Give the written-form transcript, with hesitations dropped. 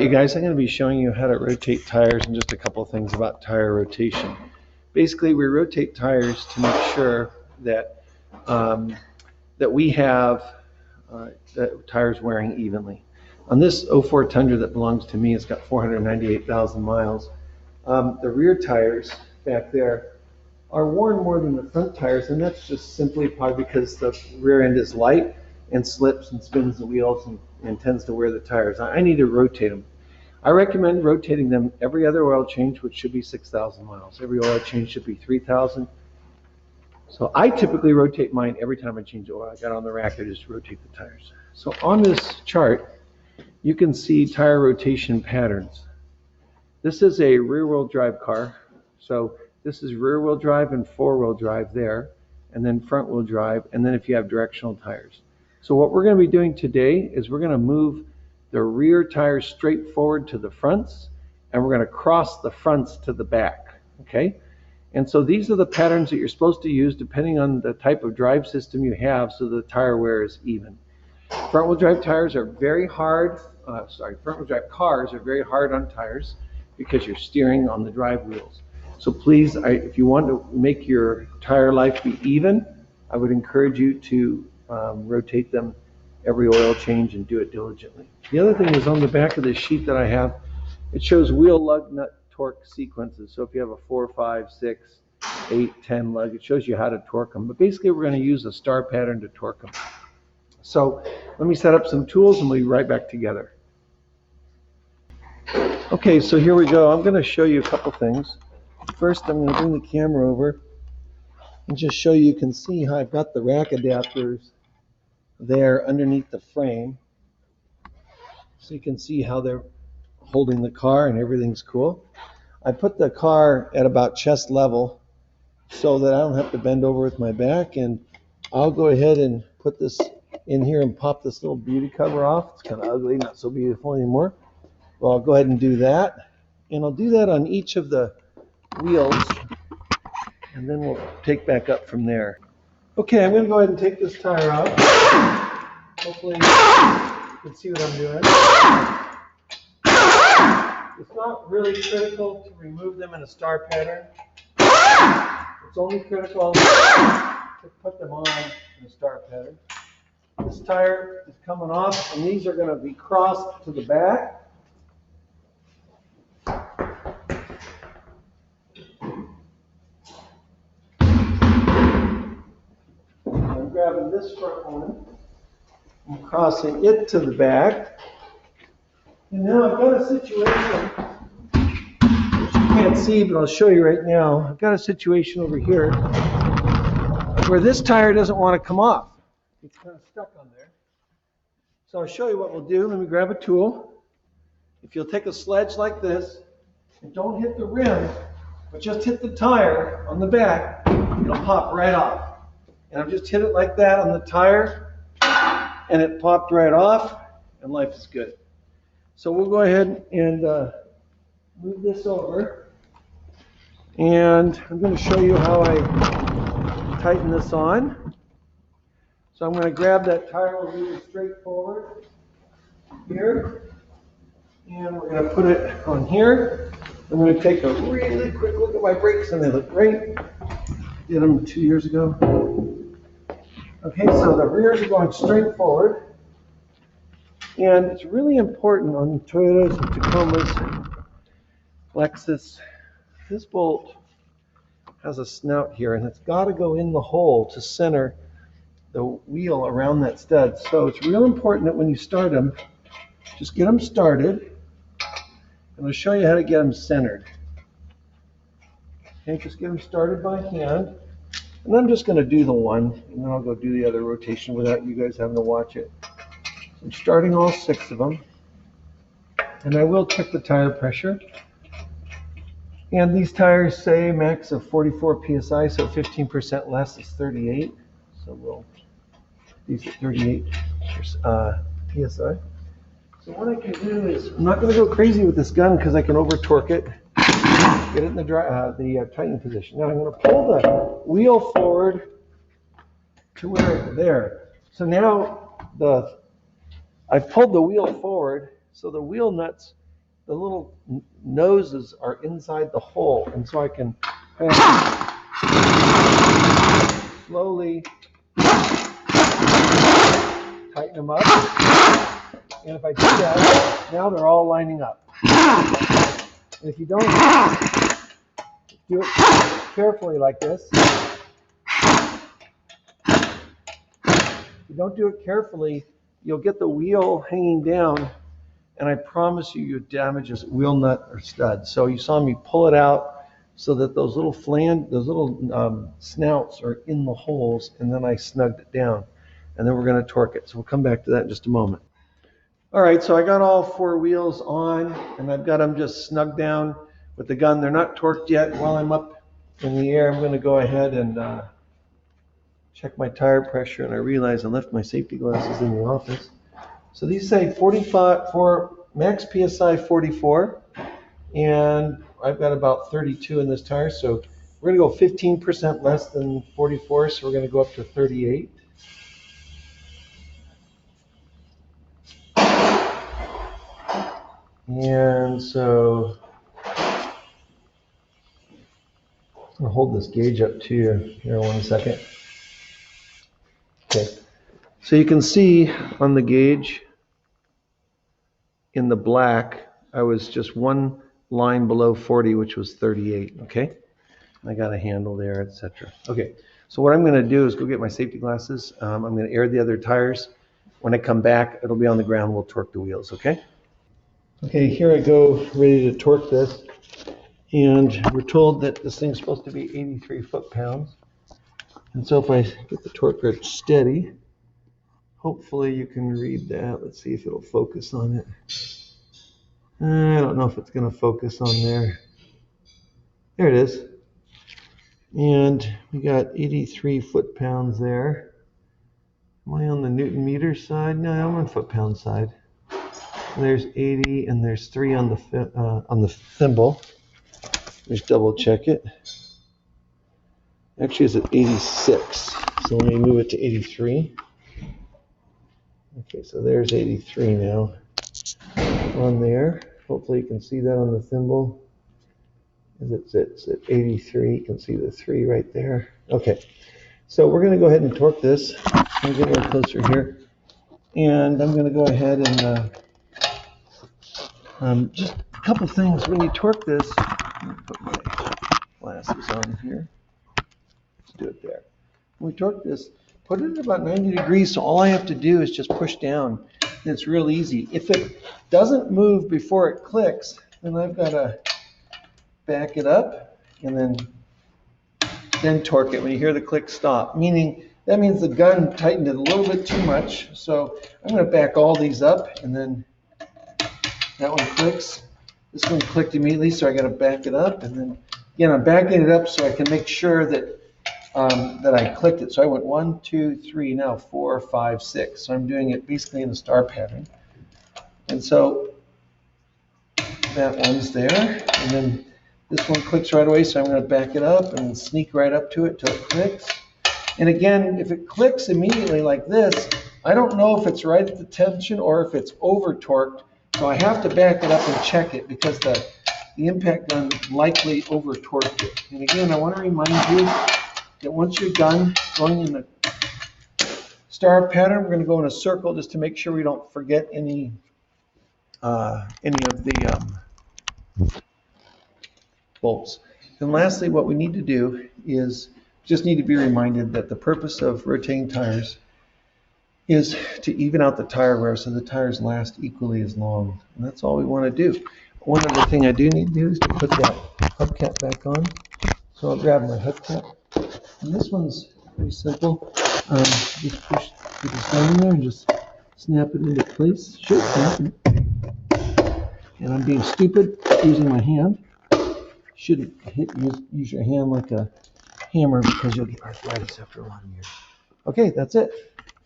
you guys, I'm going to be showing you how to rotate tires and just a couple of things about tire rotation. Basically, we rotate tires to make sure that that we have the tires wearing evenly. On this 04 Tundra that belongs to me, it's got 498,000 miles. The rear tires back there are worn more than the front tires, and that's just simply probably because the rear end is light and slips and spins the wheels and tends to wear the tires. I need to rotate them. I recommend rotating them every other oil change, which should be 6,000 miles. Every oil change should be 3,000. So I typically rotate mine every time I change oil. I got on the rack, I just rotate the tires. So on this chart, you can see tire rotation patterns. This is a rear-wheel drive car. So this is rear-wheel drive and four-wheel drive there, and then front-wheel drive, and then if you have directional tires. So what we're going to be doing today is we're going to move the rear tires straight forward to the fronts, and we're going to cross the fronts to the back, okay? And so these are the patterns that you're supposed to use depending on the type of drive system you have so the tire wear is even. Front-wheel drive tires are very hard, front-wheel drive cars are very hard on tires because you're steering on the drive wheels. So please, if you want to make your tire life be even, I would encourage you to rotate them every oil change and do it diligently. The other thing is on the back of this sheet that I have, it shows wheel lug nut torque sequences. So if you have a 4, 5, 6, 8, 10 lug, it shows you how to torque them. But basically we're going to use a star pattern to torque them. So let me set up some tools and we'll be right back together. Okay, so here we go. I'm going to show you a couple things. First, I'm going to bring the camera over and just show you can see how I've got the rack adapters there underneath the frame. So you can see how they're holding the car and everything's cool. I put the car at about chest level so that I don't have to bend over with my back, and I'll go ahead and put this in here and pop this little beauty cover off. It's kind of ugly, not so beautiful anymore. Well, I'll go ahead and do that, and I'll do that on each of the wheels, and then we'll take back up from there. Okay, I'm going to go ahead and take this tire out. Hopefully you can see what I'm doing. It's not really critical to remove them in a star pattern. It's only critical to put them on in a star pattern. This tire is coming off, and these are going to be crossed to the back. I'm grabbing this front one and crossing it to the back. And now I've got a situation, which you can't see, but I'll show you right now. I've got a situation over here where this tire doesn't want to come off. It's kind of stuck on there. So I'll show you what we'll do. Let me grab a tool. If you'll take a sledge like this, and don't hit the rim, but just hit the tire on the back, it'll pop right off. And I've just hit it like that on the tire, and it popped right off, and life is good. So we'll go ahead and move this over, and I'm going to show you how I tighten this on. So I'm going to grab that tire, we'll move it straight forward here, and we're going to put it on here. I'm going to take a really quick look at my brakes, and they look great. Did them 2 years ago. Okay, so the rears are going straight forward. And it's really important on Toyotas and Tacomas, Lexus, this bolt has a snout here, and it's got to go in the hole to center the wheel around that stud. So it's real important that when you start them, just get them started, and I'll show you how to get them centered. Okay, just get them started by hand. And I'm just going to do the one, and then I'll go do the other rotation without you guys having to watch it. I'm starting all 6 of them, and I will check the tire pressure. And these tires say max of 44 psi, so 15% less is 38. So we'll these at 38 psi. So what I can do is, I'm not going to go crazy with this gun because I can over torque it, get it in the tightening position. Now I'm going to pull the wheel forward to where it's there. So now I've pulled the wheel forward, so the wheel nuts noses are inside the hole, and so I can kind of slowly tighten them up. And if I do that, now they're all lining up. And if you don't do it carefully like this, if you don't do it carefully, you'll get the wheel hanging down, and I promise you, you'll damage this wheel nut or stud. So you saw me pull it out so that those little snouts are in the holes, and then I snugged it down. And then we're going to torque it. So we'll come back to that in just a moment. All right, so I got all 4 wheels on, and I've got them just snugged down with the gun. They're not torqued yet. While I'm up in the air, I'm going to go ahead and check my tire pressure, and I realize I left my safety glasses in the office. So these say 45 for max PSI 44, and I've got about 32 in this tire, so we're going to go 15% less than 44, so we're going to go up to 38. And so I'll hold this gauge up to you here 1 second. Okay, so you can see on the gauge in the black, I was just 1 line below 40, which was 38, okay? I got a handle there, etc. Okay, so what I'm going to do is go get my safety glasses. I'm going to air the other tires. When I come back, it'll be on the ground. We'll torque the wheels, okay? Okay, here I go, ready to torque this. And we're told that this thing's supposed to be 83 foot-pounds. And so if I get the torque wrench steady, hopefully you can read that. Let's see if it'll focus on it. I don't know if it's going to focus on there. There it is. And we got 83 foot-pounds there. Am I on the Newton meter side? No, I'm on foot-pound side. And there's 80, and there's 3 on the thimble. Just double check it. Actually, it's at 86. So let me move it to 83. Okay, so there's 83 now on there. Hopefully you can see that on the thimble. It's at 83. You can see the 3 right there. Okay, so we're going to go ahead and torque this. Let me get a little closer here. And I'm going to go ahead and just a couple things. When you torque this, let me put my glasses on here. Let's do it there. When we torque this, put it at about 90 degrees, so all I have to do is just push down. And it's real easy. If it doesn't move before it clicks, then I've got to back it up and then torque it when you hear the click stop. Meaning, that means the gun tightened it a little bit too much. So I'm going to back all these up, and then that one clicks. This one clicked immediately, so I got to back it up. And then, again, I'm backing it up so I can make sure that that I clicked it. So I went 1, 2, 3, now 4, 5, 6. So I'm doing it basically in a star pattern. And so that one's there. And then this one clicks right away, so I'm going to back it up and sneak right up to it till it clicks. And again, if it clicks immediately like this, I don't know if it's right at the tension or if it's over torqued. So I have to back it up and check it because the impact gun likely over torqued it. And again, I want to remind you that once you're done going in the star pattern, we're going to go in a circle just to make sure we don't forget any of the bolts. And lastly, what we need to do is just need to be reminded that the purpose of rotating tires is to even out the tire wear so the tires last equally as long. And that's all we want to do. One other thing I do need to do is to put that hubcap back on. So I'll grab my hubcap. And this one's pretty simple. Just push this down in there and just snap it into place. Should snap it. And I'm being stupid using my hand. Shouldn't use your hand like a hammer because you'll get arthritis after a lot of years. Okay, that's it.